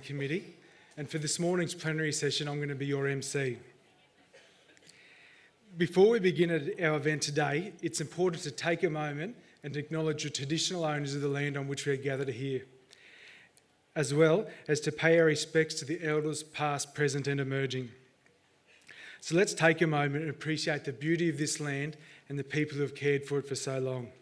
Committee, and for this morning's plenary session, I'm going to be your MC. Before we begin our event today, it's important to take a moment and acknowledge the traditional owners of the land on which we are gathered here, as well as to pay our respects to the elders past, present and emerging. So let's take a moment and appreciate the beauty of this land and the people who have cared for it for so long.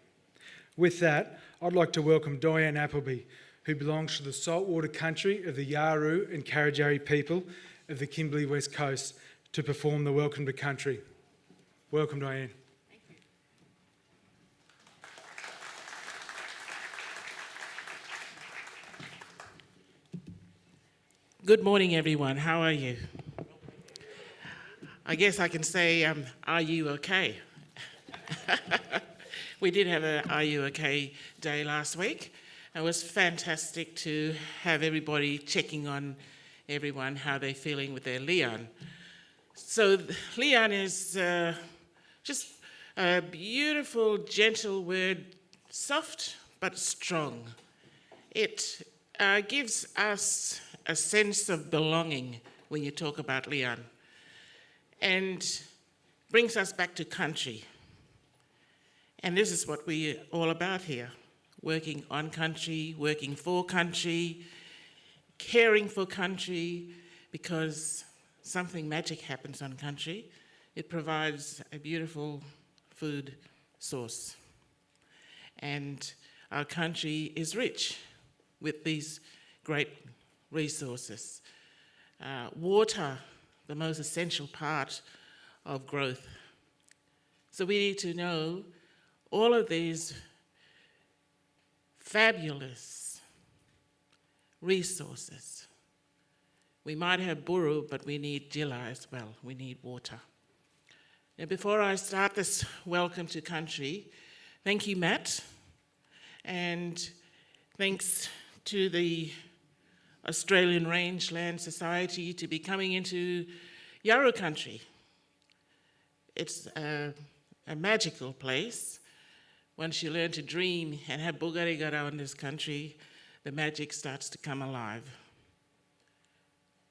With that, I'd like to welcome Diane Appleby, who belongs to the saltwater country of the Yarru and Karajari people of the Kimberley West Coast, to perform the Welcome to Country. Welcome, Diane. Thank you. Good morning, everyone. How are you? I guess I can say, are you okay? We did have a Are You OK day last week. It was fantastic to have everybody checking on everyone, how they're feeling with their lian. So lian is just a beautiful, gentle word, soft but strong. It gives us a sense of belonging when you talk about lian, and brings us back to country. And this is what we're all about here. Working on country, working for country, caring for country, because something magic happens on country. It provides a beautiful food source. And our country is rich with these great resources. Water, the most essential part of growth. So we need to know all of these fabulous resources. We might have buru, but we need jila as well. We need water. Now, before I start this welcome to country, thank you, Matt, and thanks to the Australian Rangeland Society to be coming into Yarru country. It's a magical place. Once you learn to dream and have bugarigara in this country, the magic starts to come alive.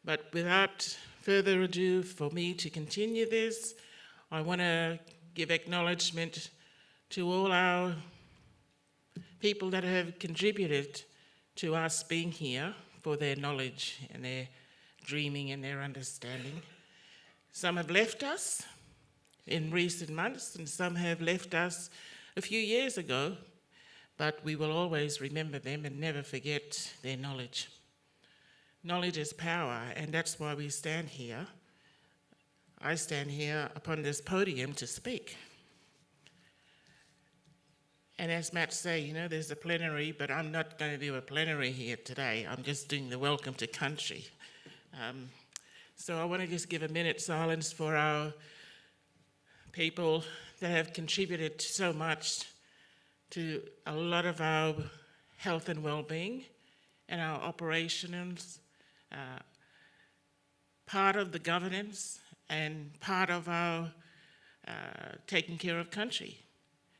But without further ado, for me to continue this, I want to give acknowledgement to all our people that have contributed to us being here, for their knowledge and their dreaming and their understanding. Some have left us in recent months, and some have left us a few years ago, but we will always remember them and never forget their knowledge. Knowledge is power, and that's why we stand here. I stand here upon this podium to speak. And as Matt said, there's a plenary, but I'm not going to do a plenary here today. I'm just doing the welcome to country. So I want to just give a minute's silence for our people that have contributed so much to a lot of our health and well-being and our operations, part of the governance and part of our taking care of country.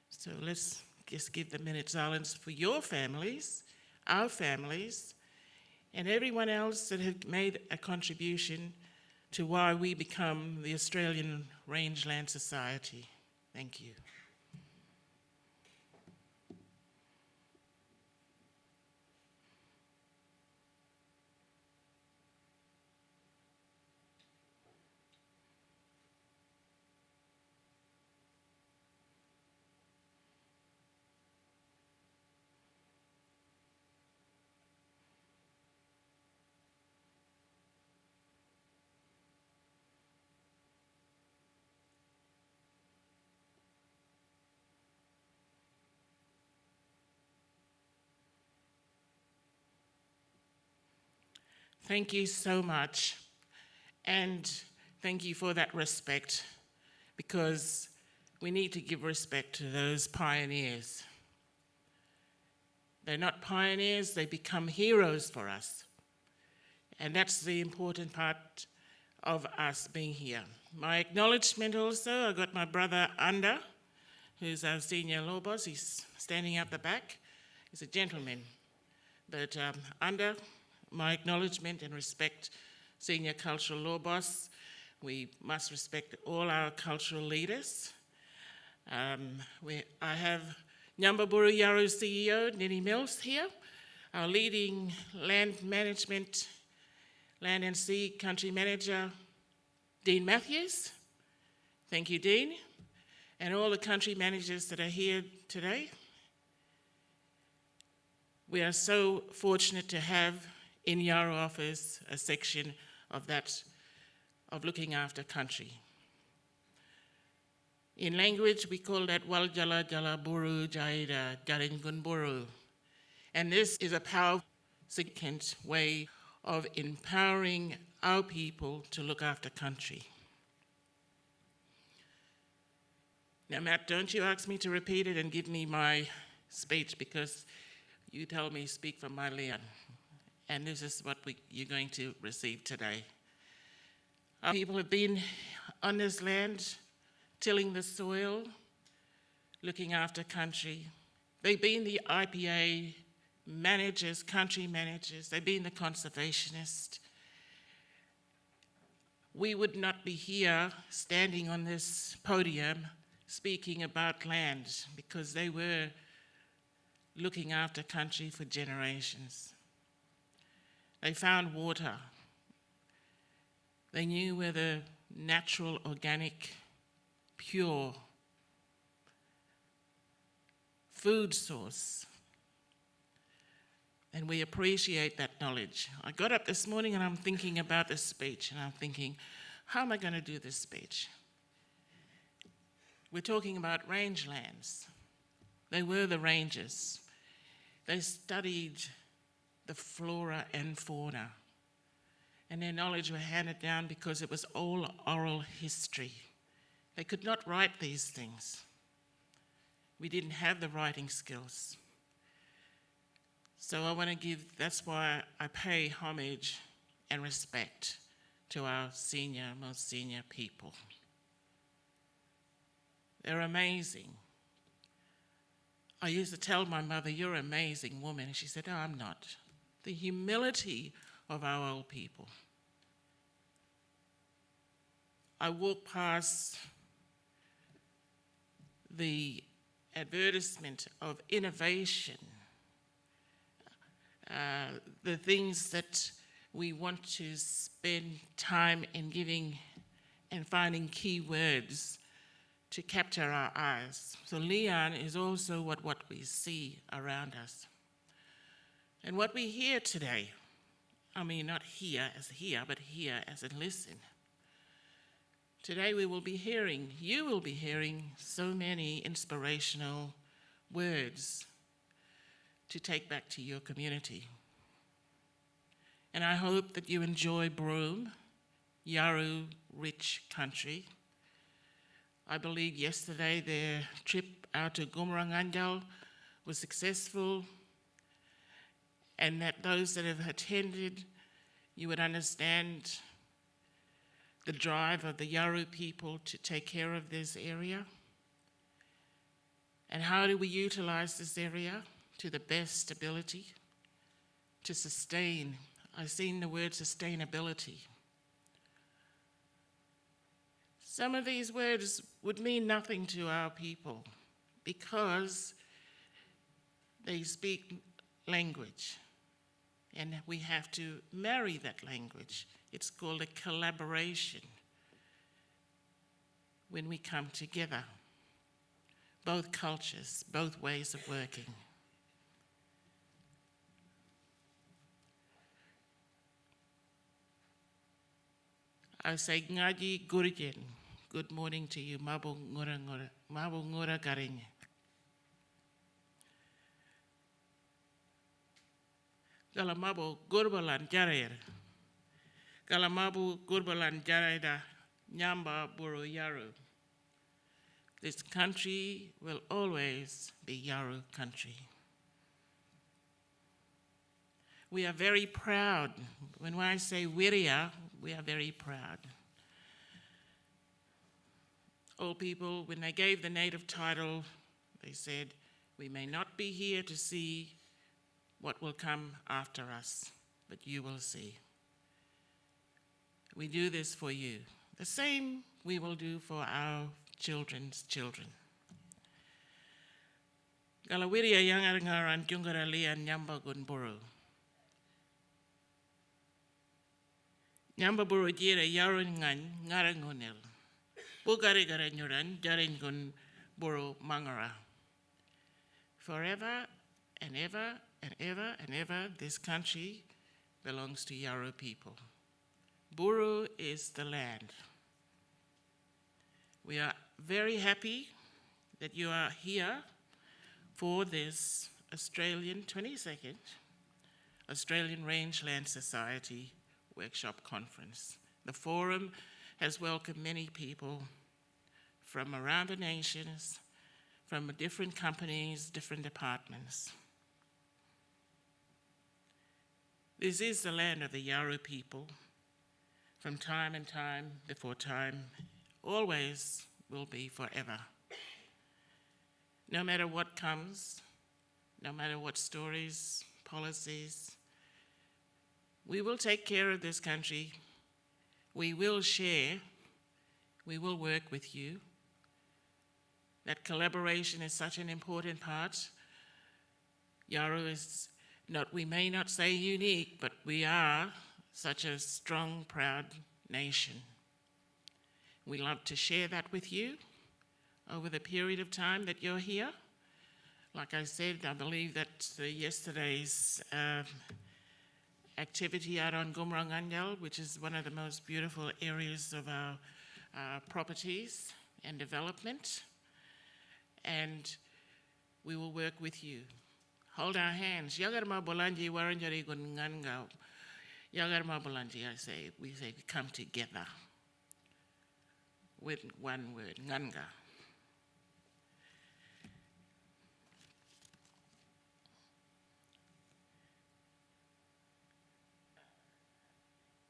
So let's just give the minute silence for your families, our families, and everyone else that have made a contribution to why we become the Australian Rangeland Society. Thank you. Thank you so much, and thank you for that respect, because we need to give respect to those pioneers. They're not pioneers, they become heroes for us. And that's the important part of us being here. My acknowledgement also, I got my brother Anda, who's our senior law boss. He's standing out the back. He's a gentleman. But Anda, my acknowledgement and respect Senior Cultural Law Boss. We must respect all our cultural leaders. I have Nyambaburu Yaru CEO, Nini Mills here, our leading land management, land and sea country manager, Dean Matthews. Thank you, Dean. And all the country managers that are here today. We are so fortunate to have in Yarra office a section of that, of looking after country. In language, we call that Waljala Jala Buru Jaida Garingun Buru. And this is a powerful, significant way of empowering our people to look after country. Now, Matt, don't you ask me to repeat it and give me my speech, because you tell me speak from my land. And this is what you're going to receive today. Our people have been on this land, tilling the soil, looking after country. They've been the IPA managers, country managers. They've been the conservationists. We would not be here standing on this podium speaking about land, because they were looking after country for generations. They found water. They knew where the natural, organic, pure food source. And we appreciate that knowledge. I got up this morning and I'm thinking about this speech, and I'm thinking, how am I going to do this speech? We're talking about rangelands. They were the rangers. They studied the flora and fauna, and their knowledge were handed down because it was all oral history. They could not write these things. We didn't have the writing skills. So I want to give, that's why I pay homage and respect to our most senior people. They're amazing. I used to tell my mother, "You're an amazing woman." And she said, "No, I'm not." The humility of our old people. I walked past the advertisement of innovation, the things that we want to spend time in giving and finding key words to capture our eyes. So Leon is also what we see around us. And what we hear today, I mean not hear as hear, but hear as in listen. Today you will be hearing so many inspirational words to take back to your community. And I hope that you enjoy Broome, Yaru rich country. I believe yesterday their trip out to Gumranganjal was successful, and that those that have attended, you would understand the drive of the Yaru people to take care of this area. And how do we utilize this area to the best ability to sustain? I've seen the word sustainability. Some of these words would mean nothing to our people because they speak language, and we have to marry that language. It's called a collaboration when we come together, both cultures, both ways of working. I say ngaji gurjen. Good morning to you. Mabu ngura garing. Galamabu gurbalan jarer. Galamabu gurbalan jareda nyamba buru yaru. This country will always be Yaru country. We are very proud. When I say Wiria, we are very proud. Old people, when they gave the native title, they said, "We may not be here to see what will come after us, but you will see. We do this for you. The same we will do for our children's children. Galawiria yang arangaran jungara lian nyamba gunburu. Nyamba buru jira yarun ngan ngarangonel. Bugari garanyuran jarin gun buru mangara. Forever and ever and ever and ever, this country belongs to Yaro people. Buru is the land. We are very happy that you are here for this Australian 22nd Australian Rangeland Society Workshop Conference. The forum has welcomed many people from around the nations, from different companies, different departments. This is the land of the Yaro people. From time and time before time, always will be forever. No matter what comes, no matter what stories, policies, we will take care of this country. We will share. We will work with you. That collaboration is such an important part. Yaro is not, we may not say unique, but we are such a strong, proud nation. We love to share that with you over the period of time that you're here. Like I said, I believe that yesterday's activity out on Gumranganyal, which is one of the most beautiful areas of our properties and development, and we will work with you. Hold our hands. Yagarma Bolanji Waranjari Gunnganga. Yagarma Bolanji, I say, we say come together with one word, Nganga.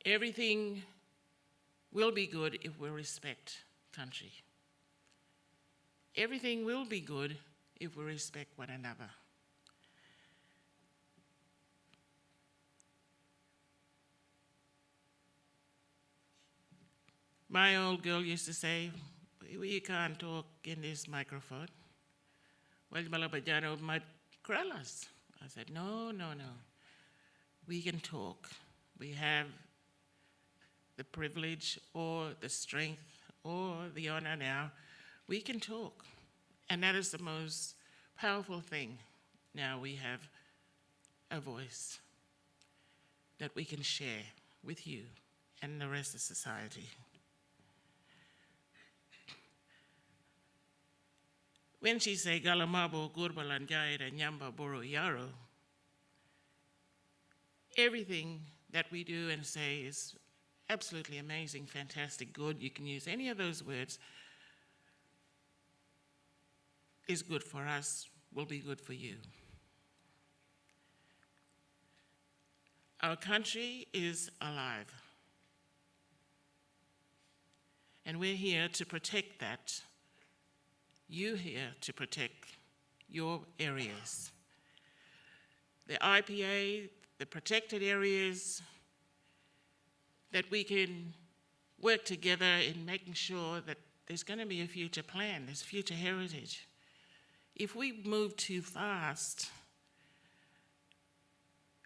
Everything will be good if we respect country. Everything will be good if we respect one another. My old girl used to say, "We can't talk in this microphone." Well, Malabajano might corral us. I said, no. We can talk. We have the privilege or the strength or the honor now. We can talk. And that is the most powerful thing. Now we have a voice that we can share with you and the rest of society. When she say Galamabo Gurbalanjai and Nyamba Boro Yaro, everything that we do and say is absolutely amazing, fantastic, good. You can use any of those words. Is good for us, will be good for you. Our country is alive. And we're here to protect that. You're here to protect your areas. The IPA, the protected areas, that we can work together in making sure that there's going to be a future plan, there's future heritage. If we move too fast,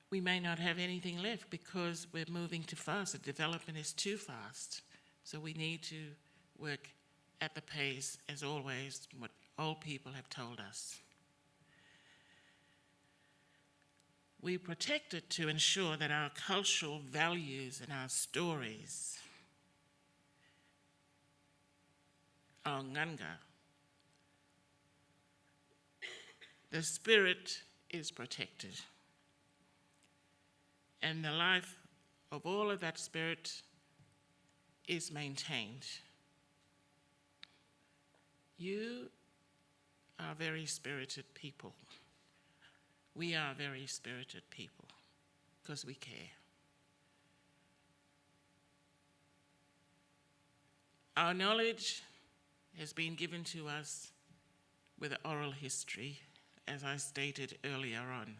we may not have anything left because we're moving too fast. The development is too fast. So we need to work at the pace, as always, what old people have told us. We protect it to ensure that our cultural values and our stories, our nganga, the spirit is protected. And the life of all of that spirit is maintained. You are very spirited people. We are very spirited people because we care. Our knowledge has been given to us with oral history, as I stated earlier on.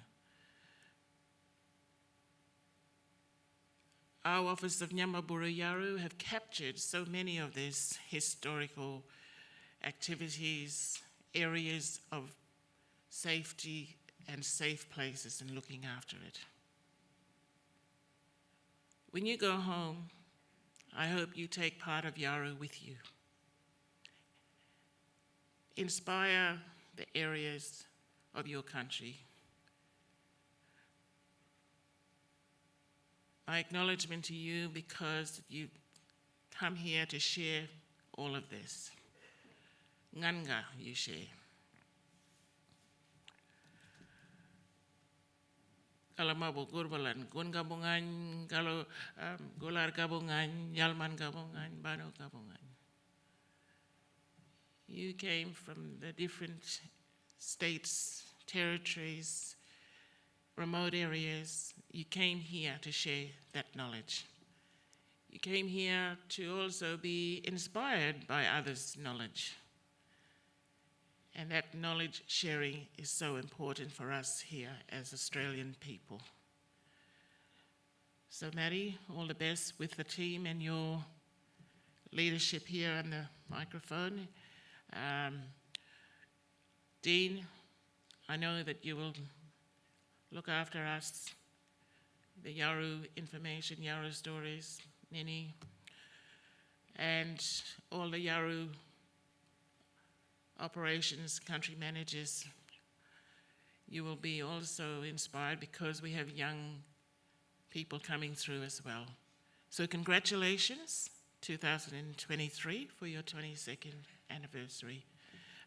our Office of Nyambaburu Yaru have captured so many of these historical activities, areas of safety and safe places and looking after it. When you go home, I hope you take part of Yaru with you. Inspire the areas of your country. My acknowledgement to you because you come here to share all of this. Nganga, you share. Kalau mabo gurbalan, gun gabungan, kalau gular gabungan, yalman gabungan, bano gabungan. You came from the different states, territories, remote areas. You came here to share that knowledge. You came here to also be inspired by others' knowledge. And that knowledge sharing is so important for us here as Australian people. So Maddie, all the best with the team and your leadership here on the microphone. Dean, I know that you will look after us, the Yaru information, Yaru stories, Nini, and all the Yaru operations, country managers. You will be also inspired because we have young people coming through as well. So congratulations, 2023 for your 22nd anniversary.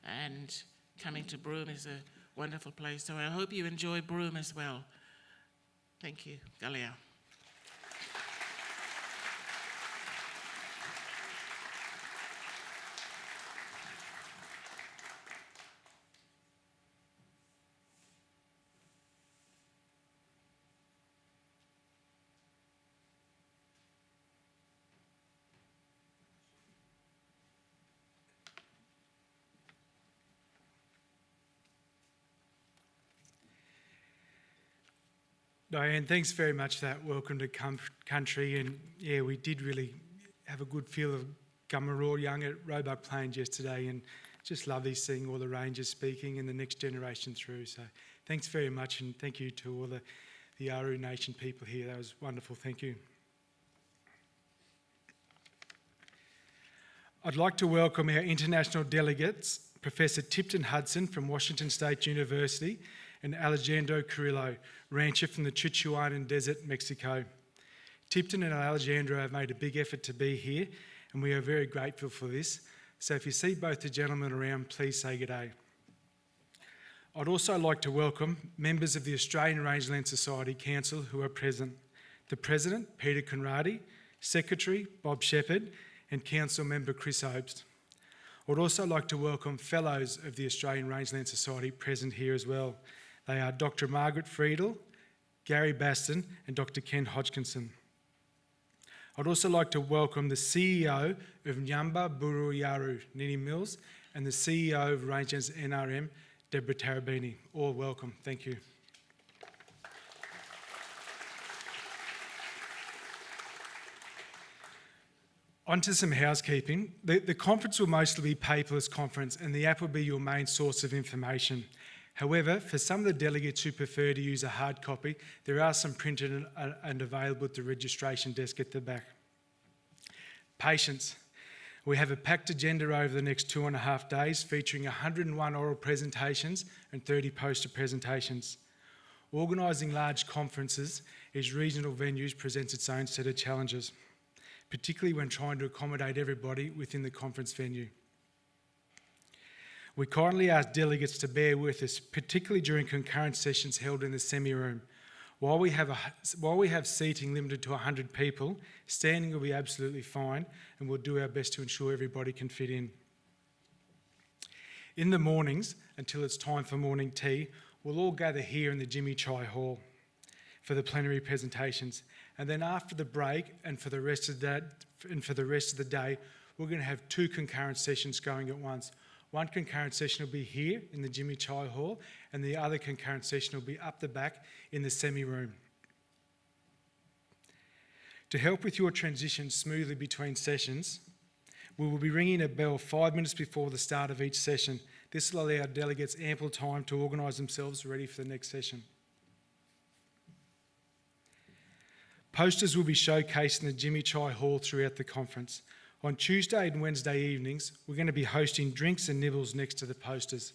And coming to Broome is a wonderful place. So I hope you enjoy Broome as well. Thank you. Galea. Diane, thanks very much for that welcome to country. And yeah, we did really have a good feel of Gummerraw Young at Roebuck Plains yesterday, and just lovely seeing all the rangers speaking and the next generation through. So thanks very much, and thank you to all the Yaru Nation people here. That was wonderful, thank you. I'd like to welcome our international delegates, Professor Tipton Hudson from Washington State University, and Alejandro Carrillo, rancher from the Chichuanan Desert, Mexico. Tipton and Alejandro have made a big effort to be here, and we are very grateful for this. So if you see both the gentlemen around, please say good day. I'd also like to welcome members of the Australian Rangeland Society Council who are present. The President, Peter Conradi, Secretary, Bob Shepherd, and Council Member Chris Obst. I'd also like to welcome fellows of the Australian Rangeland Society present here as well. They are Dr. Margaret Friedel, Gary Baston, and Dr. Ken Hodgkinson. I'd also like to welcome the CEO of Nyambaburu Yaru, Nini Mills, and the CEO of Rangelands NRM, Deborah Tarabini. All welcome, thank you. On to some housekeeping. The conference will mostly be paperless conference, and the app will be your main source of information. However, for some of the delegates who prefer to use a hard copy, there are some printed and available at the registration desk at the back. Patience. We have a packed agenda over the next 2.5 days featuring 101 oral presentations and 30 poster presentations. Organising large conferences as regional venues presents its own set of challenges, particularly when trying to accommodate everybody within the conference venue. We kindly ask delegates to bear with us, particularly during concurrent sessions held in the semi-room. While we have seating limited to 100 people, standing will be absolutely fine, and we'll do our best to ensure everybody can fit in. In the mornings, until it's time for morning tea, we'll all gather here in the Jimmy Chai Hall for the plenary presentations. And then after the break and for the rest of the day, we're going to have 2 concurrent sessions going at once. One concurrent session will be here in the Jimmy Chai Hall, and the other concurrent session will be up the back in the semi-room. To help with your transition smoothly between sessions, we will be ringing a bell 5 minutes before the start of each session. This will allow delegates ample time to organise themselves ready for the next session. Posters will be showcased in the Jimmy Chai Hall throughout the conference. On Tuesday and Wednesday evenings, we're going to be hosting drinks and nibbles next to the posters.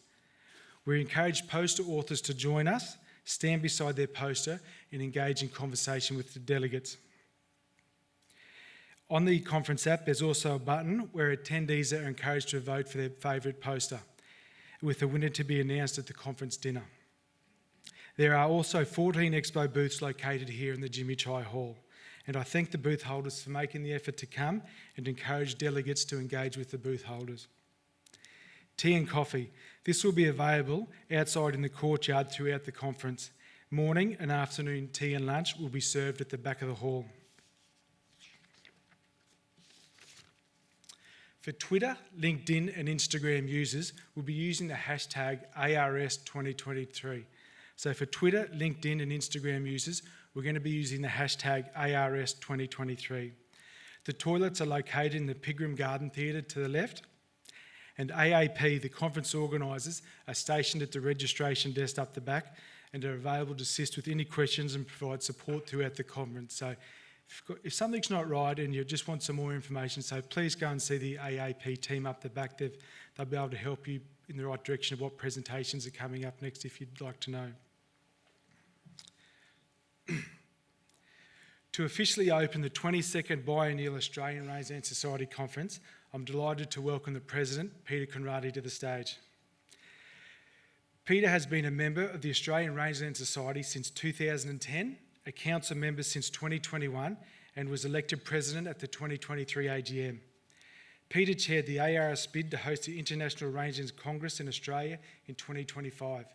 We encourage poster authors to join us, stand beside their poster and engage in conversation with the delegates. On the conference app, there's also a button where attendees are encouraged to vote for their favourite poster, with the winner to be announced at the conference dinner. There are also 14 expo booths located here in the Jimmy Chai Hall, and I thank the booth holders for making the effort to come and encourage delegates to engage with the booth holders. Tea and coffee. This will be available outside in the courtyard throughout the conference. Morning and afternoon tea and lunch will be served at the back of the hall. For Twitter, LinkedIn and Instagram users, we'll be using the hashtag ARS2023. So for Twitter, LinkedIn and Instagram users, we're going to be using the hashtag ARS2023. The toilets are located in the Pigram Garden Theatre to the left, and AAP, the conference organisers, are stationed at the registration desk up the back and are available to assist with any questions and provide support throughout the conference. So if something's not right and you just want some more information, so please go and see the AAP team up the back. They'll be able to help you in the right direction of what presentations are coming up next if you'd like to know. To officially open the 22nd Biennial Australian Rangeland Society Conference, I'm delighted to welcome the President, Peter Conradi, to the stage. Peter has been a member of the Australian Rangeland Society since 2010, a council member since 2021, and was elected President at the 2023 AGM. Peter chaired the ARS bid to host the International Rangelands Congress in Australia in 2025.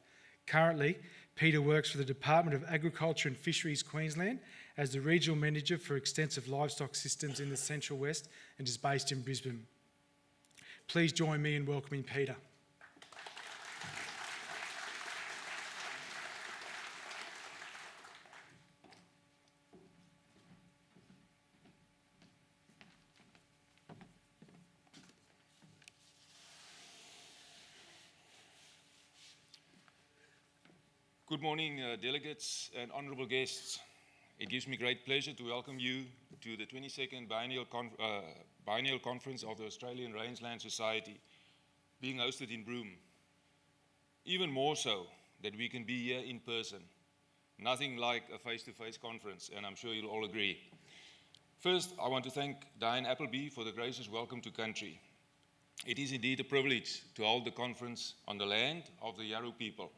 Currently, Peter works for the Department of Agriculture and Fisheries Queensland as the Regional Manager for Extensive Livestock Systems in the Central West and is based in Brisbane. Please join me in welcoming Peter. Good morning, delegates and honourable guests. It gives me great pleasure to welcome you to the 22nd Biennial Conference of the Australian Rangeland Society, being hosted in Broome. Even more so that we can be here in person. Nothing like a face-to-face conference, and I'm sure you'll all agree. First, I want to thank Diane Appleby for the gracious welcome to country. It is indeed a privilege to hold the conference on the land of the Yawuru people.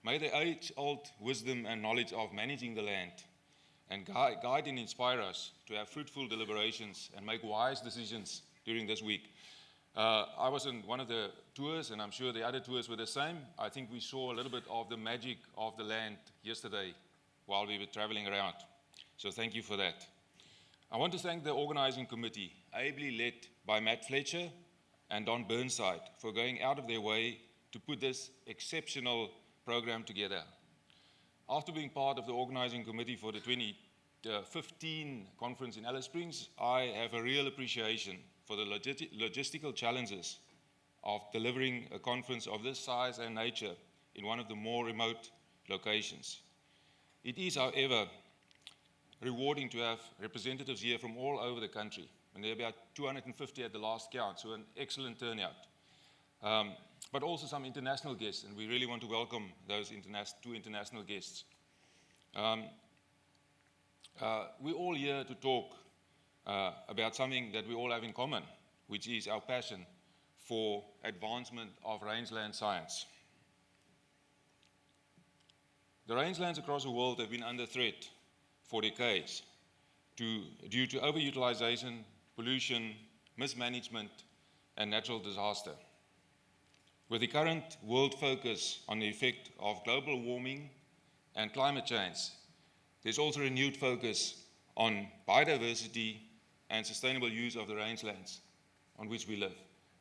May the age-old wisdom and knowledge of managing the land and guide and inspire us to have fruitful deliberations and make wise decisions during this week. I was in one of the tours, and I'm sure the other tours were the same. I think we saw a little bit of the magic of the land yesterday while we were traveling around. So thank you for that. I want to thank the organising committee, ably led by Matt Fletcher and Don Burnside, for going out of their way to put this exceptional program together. After being part of the organising committee for the 2015 conference in Alice Springs, I have a real appreciation for the logistical challenges of delivering a conference of this size and nature in one of the more remote locations. It is, however, rewarding to have representatives here from all over the country, and there are about 250 at the last count, so an excellent turnout. But also some international guests, and we really want to welcome those two international guests. We're all here to talk about something that we all have in common, which is our passion for advancement of rangeland science. The rangelands across the world have been under threat for decades due to overutilization, pollution, mismanagement, and natural disaster. With the current world focus on the effect of global warming and climate change, there's also a renewed focus on biodiversity and sustainable use of the rangelands on which we live.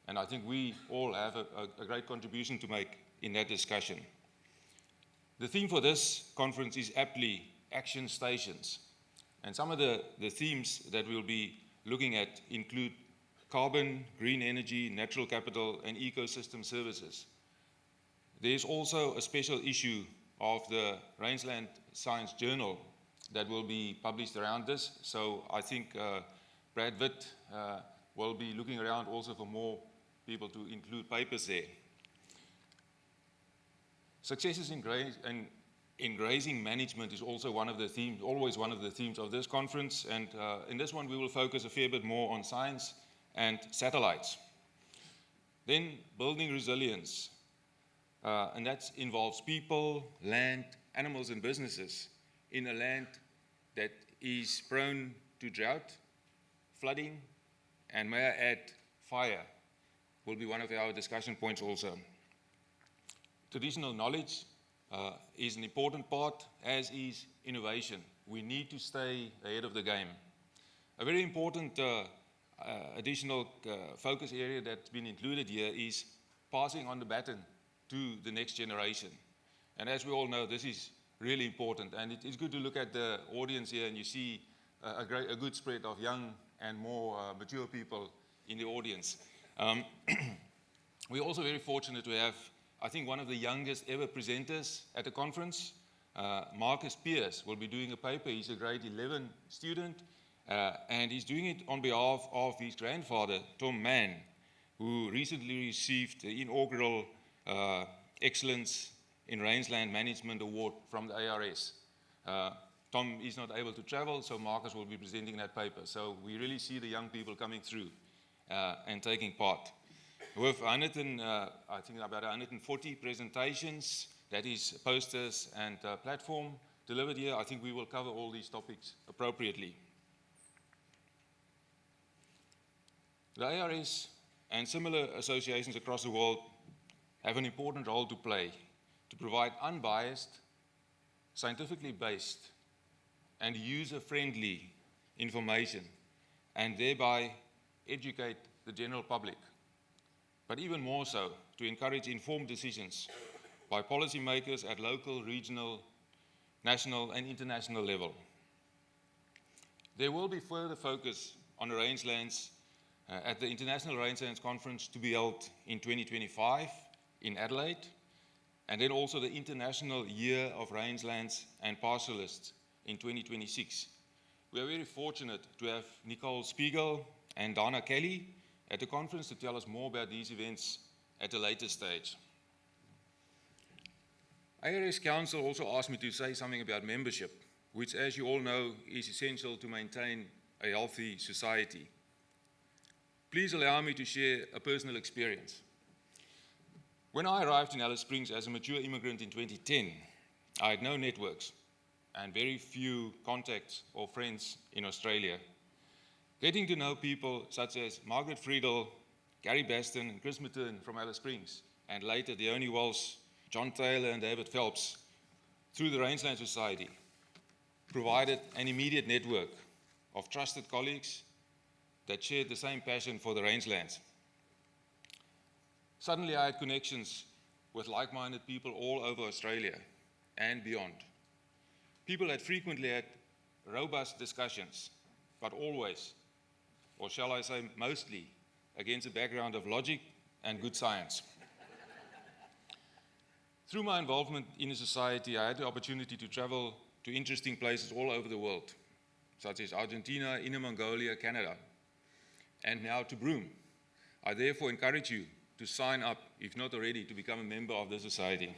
And I think we all have a great contribution to make in that discussion. The theme for this conference is aptly Action Stations. And some of the themes that we'll be looking at include carbon, green energy, natural capital, and ecosystem services. There's also a special issue of the Rangeland Science Journal that will be published around this. So I think Brad Witt will be looking around also for more people to include papers there. Successes in grazing management is also one of the themes, always one of the themes of this conference. And in this one, we will focus a fair bit more on science and satellites. Then building resilience. And that involves people, land, animals, and businesses in a land that is prone to drought, flooding, and may I add, fire will be one of our discussion points also. Traditional knowledge is an important part, as is innovation. We need to stay ahead of the game. A very important additional focus area that's been included here is passing on the baton to the next generation. And as we all know, this is really important. And it's good to look at the audience here and you see a good spread of young and more mature people in the audience. We're also very fortunate to have, I think, one of the youngest ever presenters at the conference. Marcus Pierce will be doing a paper. He's a grade 11 student, and he's doing it on behalf of his grandfather, Tom Mann, who recently received the inaugural Excellence in Rangeland Management Award from the ARS. Tom is not able to travel, so Marcus will be presenting that paper. So we really see the young people coming through and taking part. With I think about 140 presentations, that is posters and platform delivered here, I think we will cover all these topics appropriately. The ARS and similar associations across the world have an important role to play to provide unbiased, scientifically based, and user-friendly information, and thereby educate the general public. But even more so, to encourage informed decisions by policymakers at local, regional, national, and international level. There will be further focus on the rangelands at the International Rangelands Conference to be held in 2025 in Adelaide, and then also the International Year of Rangelands and Pastoralists in 2026. We are very fortunate to have Nicole Spiegel and Dana Kelly at the conference to tell us more about these events at a later stage. ARS Council also asked me to say something about membership, which, as you all know, is essential to maintain a healthy society. Please allow me to share a personal experience. When I arrived in Alice Springs as a mature immigrant in 2010, I had no networks and very few contacts or friends in Australia. Getting to know people such as Margaret Friedel, Gary Baston, and Chris Matern from Alice Springs, and later Deone Walsh, John Taylor, and David Phelps through the Rangeland Society provided an immediate network of trusted colleagues that shared the same passion for the rangelands. Suddenly I had connections with like-minded people all over Australia and beyond. People that frequently had robust discussions, but always, or shall I say mostly, against a background of logic and good science. Through my involvement in the society, I had the opportunity to travel to interesting places all over the world, such as Argentina, Inner Mongolia, Canada, and now to Broome. I therefore encourage you to sign up, if not already, to become a member of the society.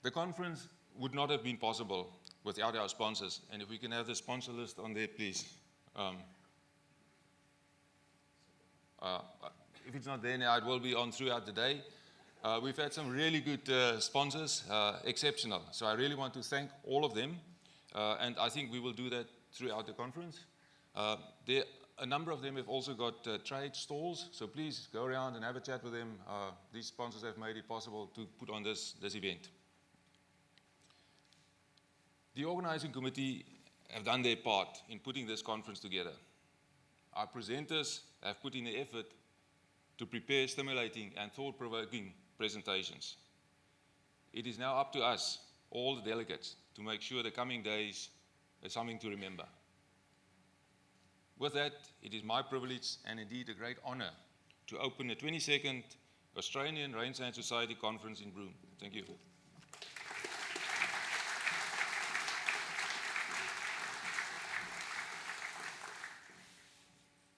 The conference would not have been possible without our sponsors, and if we can have the sponsor list on there, please. If it's not there now, it will be on throughout the day. We've had some really good sponsors, exceptional. So I really want to thank all of them, and I think we will do that throughout the conference. A number of them have also got trade stalls, so please go around and have a chat with them. These sponsors have made it possible to put on this event. The organizing committee have done their part in putting this conference together. Our presenters have put in the effort to prepare stimulating and thought-provoking presentations. It is now up to us all the delegates to make sure the coming days is something to remember. With that, it is my privilege and indeed a great honor to open the 22nd Australian Rangeland Society Conference in Broome. Thank you.